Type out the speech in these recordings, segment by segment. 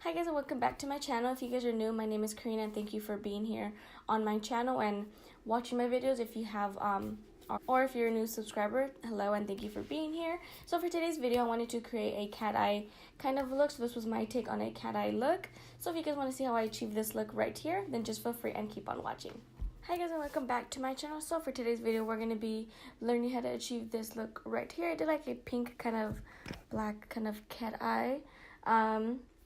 Hi guys, and welcome back to my channel. If you guys are new, my name is Karina and thank you for being here on my channel and watching my videos. If you have or if you're a new subscriber, hello and thank you for being here. So for today's video, I wanted to create a cat eye kind of look. So this was my take on a cat eye look. So if you guys want to see how I achieve this look right here, then just feel free and keep on watching. Hi guys, and welcome back to my channel. So for today's video, we're going to be learning how to achieve this look right here. I did like a pink kind of black kind of cat eye.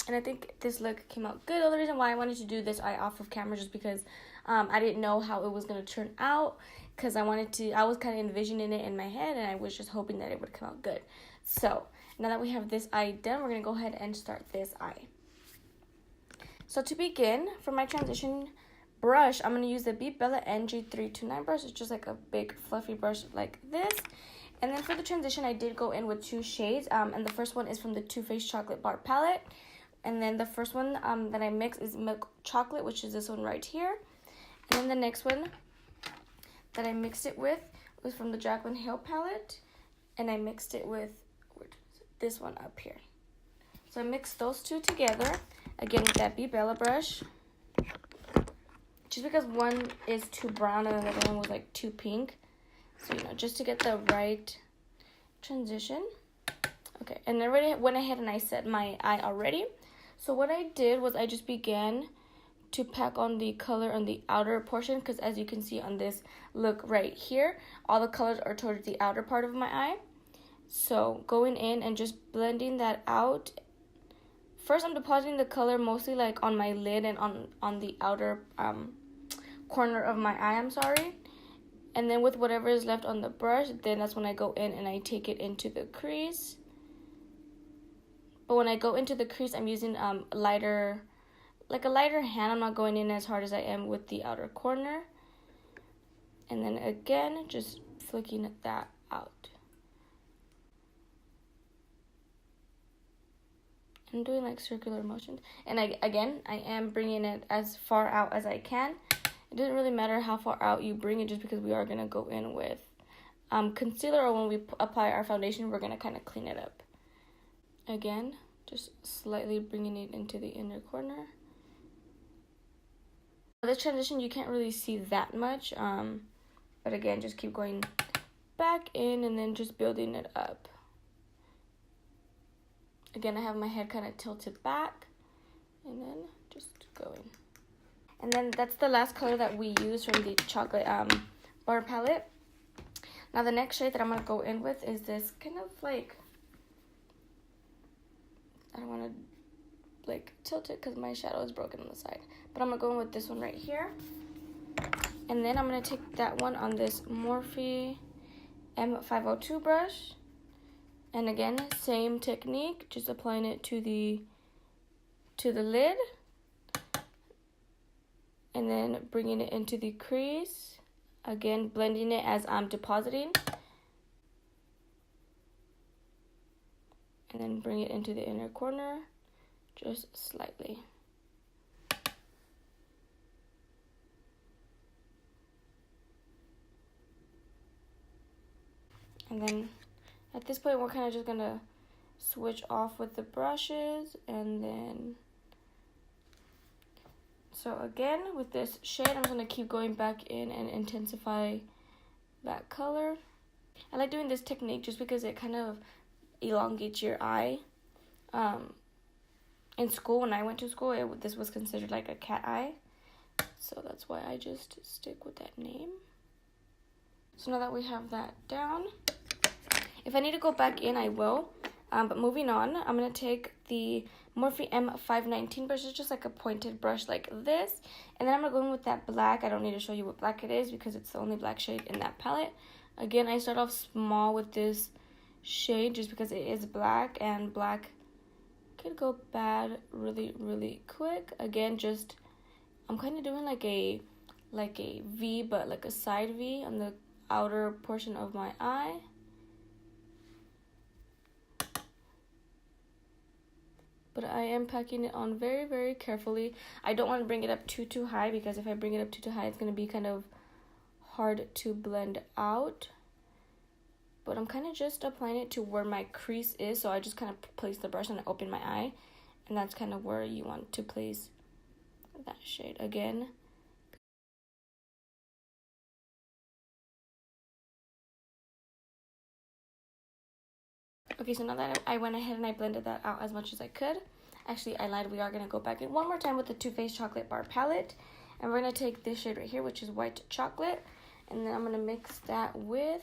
And I think this look came out good. The only reason why I wanted to do this eye off of camera just because I didn't know how it was going to turn out. Because I was kind of envisioning it in my head and I was just hoping that it would come out good. So, now that we have this eye done, we're going to go ahead and start this eye. So to begin, for my transition brush, I'm going to use the Be Bella NG329 brush. It's just like a big fluffy brush like this. And then for the transition, I did go in with two shades. And the first one is from the Too Faced Chocolate Bar palette. And then the first one that I mixed is Milk Chocolate, which is this one right here. And then the next one that I mixed it with was from the JaclynHill palette. And I mixed it with this one up here. So I mixed those two together, again with that Be Bella brush. Just because one is too brown and the other one was like too pink. So, just to get the right transition. Okay, and I already went ahead and I set my eye already. So what I did was I just began to pack on the color on the outer portion, because as you can see on this look right here, all the colors are towards the outer part of my eye. So going in and just blending that out. First, I'm depositing the color mostly like on my lid and on the outer corner of my eye, And then with whatever is left on the brush, then that's when I go in and I take it into the crease. But when I go into the crease, I'm using a lighter hand. I'm not going in as hard as I am with the outer corner. And then again, just flicking that out. I'm doing like circular motions. And I am bringing it as far out as I can. It doesn't really matter how far out you bring it, just because we are going to go in with concealer, or when we apply our foundation, we're going to kind of clean it up. Again, just slightly bringing it into the inner corner. This transition, you can't really see that much, but again, just keep going back in and then just building it up. Again, I have my head kind of tilted back, and then just going. And then that's the last color that we use from the chocolate bar palette. Now the next shade that I'm going to go in with is this kind of like, I don't want to like tilt it because my shadow is broken on the side. But I'm going to go in with this one right here. And then I'm going to take that one on this Morphe M502 brush. And again, same technique, just applying it to the lid. And then bringing it into the crease. Again, blending it as I'm depositing. And then bring it into the inner corner, just slightly. And then at this point, we're kind of just going to switch off with the brushes, and then... So again, with this shade, I'm going to keep going back in and intensify that color. I like doing this technique just because it kind of elongates your eye. In school, when I went to school, this was considered like a cat eye. So that's why I just stick with that name. So now that we have that down, if I need to go back in, I will. But moving on, I'm going to take the Morphe M519 brush. It's just like a pointed brush like this. And then I'm going to go in with that black. I don't need to show you what black it is because it's the only black shade in that palette. Again, I start off small with this shade just because it is black, and black could go bad really, really quick. Again, just I'm kind of doing like a V, but like a side V on the outer portion of my eye. But I am packing it on very, very carefully. I don't want to bring it up too high, because if I bring it up too high, it's going to be kind of hard to blend out. But I'm kind of just applying it to where my crease is. So I just kind of place the brush and I open my eye. And that's kind of where you want to place that shade again. Okay, so now that I went ahead and I blended that out as much as I could. Actually, I lied. We are going to go back in one more time with the Too Faced Chocolate Bar Palette. And we're going to take this shade right here, which is White Chocolate. And then I'm going to mix that with...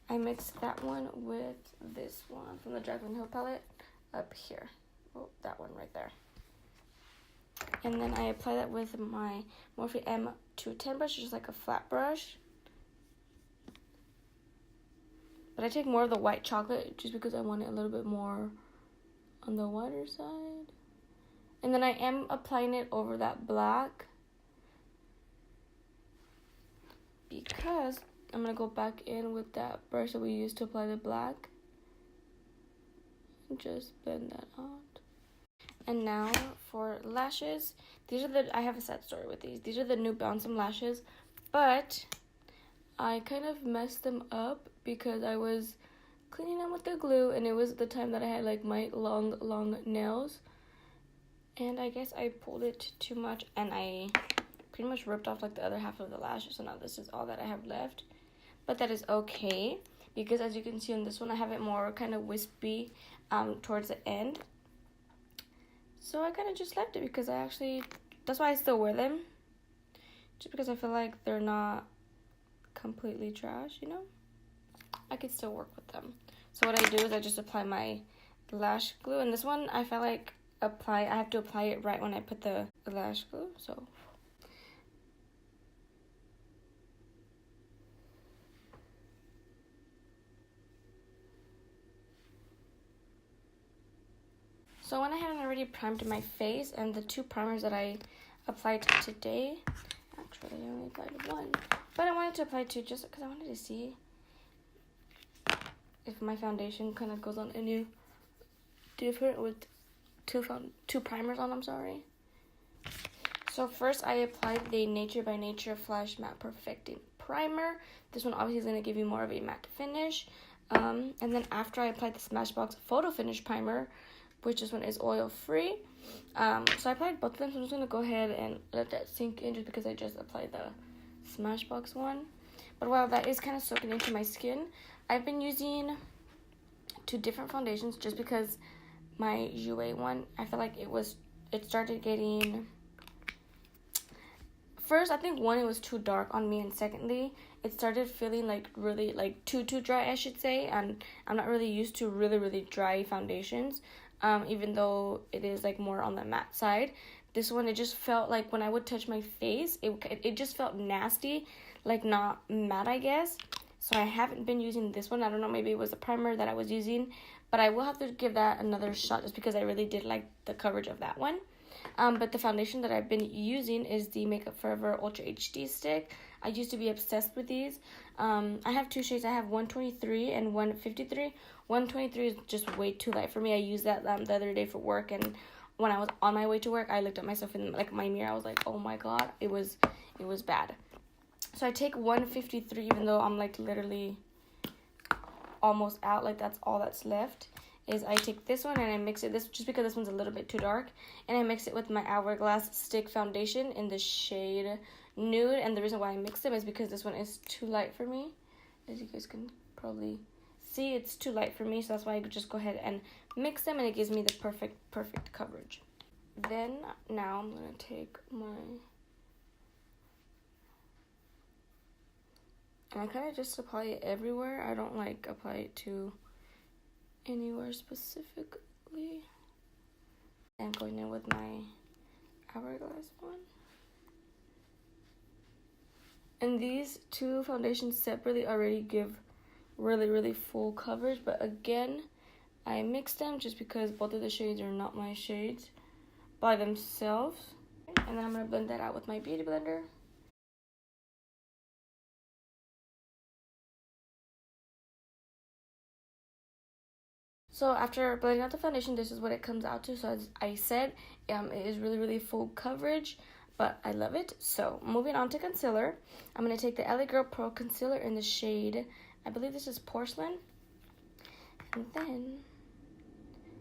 I mixed that one with this one from the JaclynHill palette up here. Oh, that one right there. And then I apply that with my Morphe M210 brush, just like a flat brush. But I take more of the white chocolate just because I want it a little bit more on the whiter side. And then I am applying it over that black because I'm going to go back in with that brush that we used to apply the black. And just blend that out. And now for lashes, these are I have a sad story with these. These are the Nubounsom lashes, but I kind of messed them up because I was cleaning them with the glue, and it was the time that I had like my long nails. And I guess I pulled it too much, and I pretty much ripped off like the other half of the lashes, so now this is all that I have left. But that is okay, because as you can see on this one, I have it more kind of wispy towards the end. So I kind of just left it because that's why I still wear them. Just because I feel like they're not completely trash, you know? I could still work with them. So what I do is I just apply my lash glue. And this one, I feel like I have to apply it right when I put the lash glue, so... So I went ahead and already primed my face, and the two primers that I applied today, actually I only applied one, but I wanted to apply two just because I wanted to see if my foundation kind of goes on any different with two primers on, I'm sorry. So first I applied the Nature by Nature Flash Matte Perfecting Primer. This one obviously is going to give you more of a matte finish. And then after I applied the Smashbox PhotoFinish Primer, which this one is oil-free. So I applied both of them, so I'm just going to go ahead and let that sink in just because I just applied the Smashbox one. But while that is kind of soaking into my skin, I've been using two different foundations just because my Jouer one, I feel like it started getting... First, I think one, it was too dark on me, and secondly, it started feeling like really, like too dry, I should say, and I'm not really used to really dry foundations. Even though it is like more on the matte side, this one, it just felt like when I would touch my face, it just felt nasty, like not matte, I guess. So I haven't been using this one. I don't know, maybe it was the primer that I was using, but I will have to give that another shot just because I really did like the coverage of that one. But the foundation that I've been using is the Makeup Forever Ultra HD stick. I used to be obsessed with these. I have two shades. I have 123 and 153. 123 is just way too light for me. I used that the other day for work, and when I was on my way to work, I looked at myself in like my mirror. I was like, oh my god, it was bad. So I take 153, even though I'm like literally almost out, like that's all that's left. Is I take this one and I mix it, just because this one's a little bit too dark, and I mix it with my Hourglass stick foundation in the shade Nude. And the reason why I mix them is because this one is too light for me. As you guys can probably see, it's too light for me, so that's why I could just go ahead and mix them, and it gives me the perfect coverage. Then now I'm gonna take my, and I kind of just apply it everywhere. I don't like apply it to anywhere specifically. I'm going in with my Hourglass one. And these two foundations separately already give really full coverage, but again, I mixed them just because both of the shades are not my shades by themselves. And then I'm going to blend that out with my beauty blender. So after blending out the foundation, this is what it comes out to. So as I said, it is really full coverage, but I love it. So moving on to concealer, I'm going to take the LA Girl Pro Concealer in the shade, I believe this is Porcelain. And then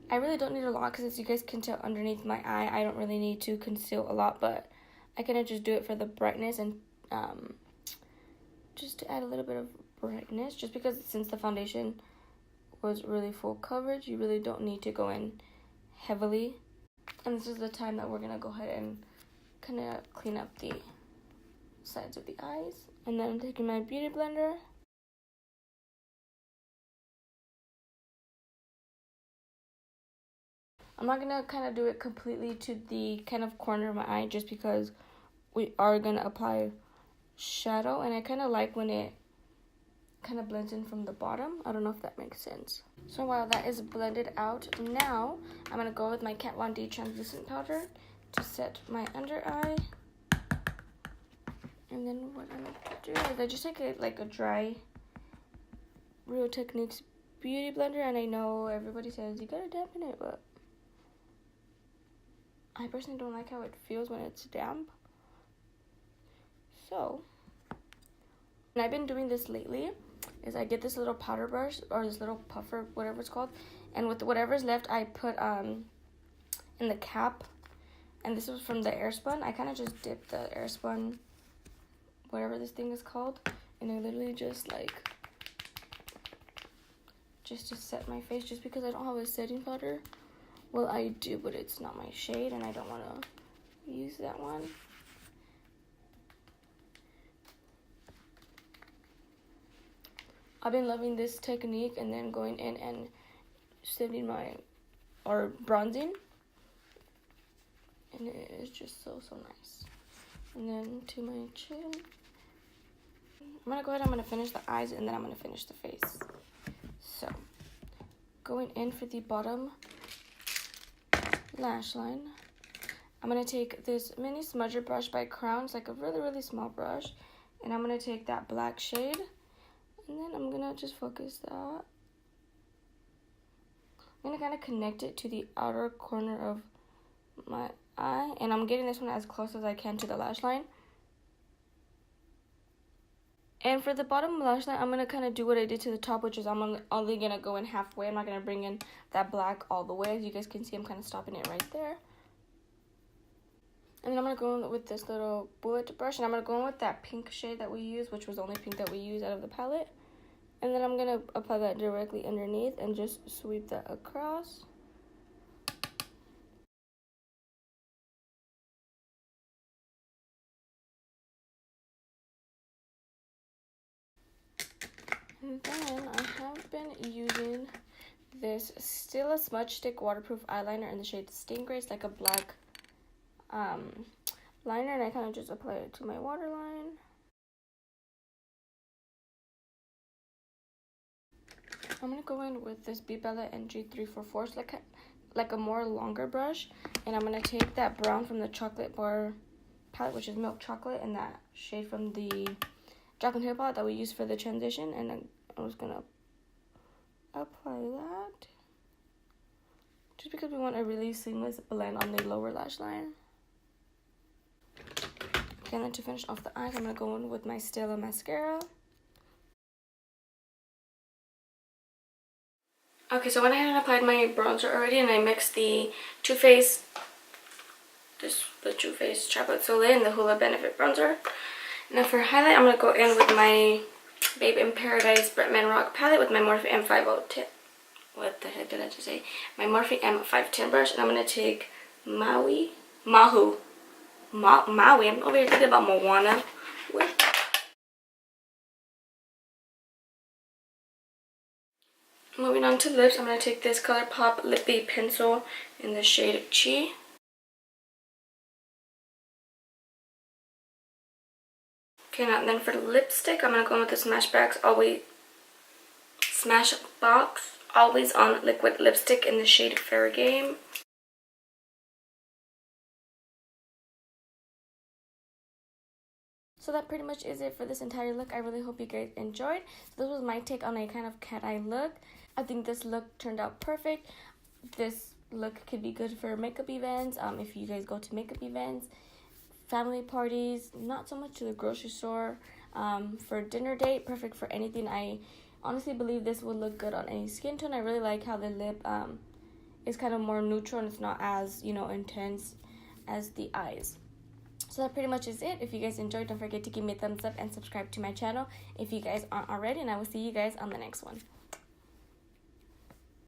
I really don't need a lot because, as you guys can tell underneath my eye, I don't really need to conceal a lot, but I kind of just do it for the brightness and just to add a little bit of brightness, just because since the foundation was really full coverage, you really don't need to go in heavily. And this is the time that we're gonna go ahead and kind of clean up the sides of the eyes. And then I'm taking my beauty blender. I'm not gonna kind of do it completely to the kind of corner of my eye, just because we are gonna apply shadow, and I kind of like when it kind of blends in from the bottom. I don't know if that makes sense. So while that is blended out, now I'm gonna go with my Kat Von D translucent powder to set my under eye. And then what I'm gonna do is I just take a dry Real Techniques beauty blender, and I know everybody says you gotta dampen it, but I personally don't like how it feels when it's damp. So, and I've been doing this lately, is I get this little powder brush, or this little puffer, whatever it's called, and with whatever's left, I put in the cap, and this was from the Airspun. I kind of just dipped the Airspun, whatever this thing is called, and I literally just to set my face, just because I don't have a setting powder. Well, I do, but it's not my shade, and I don't want to use that one. I've been loving this technique, and then going in and setting or bronzing, and it is just so nice. And then to my chin, I'm gonna go ahead, I'm gonna finish the eyes, and then I'm gonna finish the face. So, going in for the bottom lash line, I'm gonna take this mini smudger brush by Crown. It's like a really small brush, and I'm gonna take that black shade, and then I'm gonna just focus that. I'm gonna kind of connect it to the outer corner of my eye, and I'm getting this one as close as I can to the lash line. And for the bottom lash line, I'm gonna kind of do what I did to the top, which is I'm only gonna go in halfway. I'm not gonna bring in that black all the way. As you guys can see, I'm kind of stopping it right there. And then I'm gonna go in with this little bullet brush, and I'm gonna go in with that pink shade that we used, which was the only pink that we used out of the palette. And then I'm gonna apply that directly underneath and just sweep that across. And then I have been using this Stila Smudge Stick Waterproof Eyeliner in the shade Stingray. It's like a black liner, and I kind of just apply it to my waterline. I'm going to go in with this B Bella NG344. It's like a more longer brush, and I'm going to take that brown from the Chocolate Bar palette, which is Milk Chocolate, and that shade from the Jaclyn Hill palette that we used for the transition, and then I'm just gonna apply that, just because we want a really seamless blend on the lower lash line. Okay, and then to finish off the eyes, I'm gonna go in with my Stila mascara. Okay, so I went ahead and applied my bronzer already, and I mixed the Too Faced Chocolate Soleil and the Hoola Benefit bronzer. Now for highlight, I'm going to go in with my Babe in Paradise BretManRock palette with my Morphe M510. What the heck did I just say? My Morphe M510 brush, and I'm going to take Maui. I'm over here thinking about Moana. Moving on to lips, I'm going to take this ColourPop Lippy pencil in the shade Chi. Okay, now then for the lipstick, I'm gonna go in with the Smashbox Always On Liquid Lipstick in the shade Fair Game. So that pretty much is it for this entire look. I really hope you guys enjoyed. So this was my take on a kind of cat eye look. I think this look turned out perfect. This look could be good for makeup events, if you guys go to makeup events, family parties, not so much to the grocery store, for dinner date, perfect for anything. I honestly believe this would look good on any skin tone. I really like how the lip is kind of more neutral and it's not as, you know, intense as the eyes. So that pretty much is it. If you guys enjoyed, don't forget to give me a thumbs up and subscribe to my channel if you guys aren't already, and I will see you guys on the next one.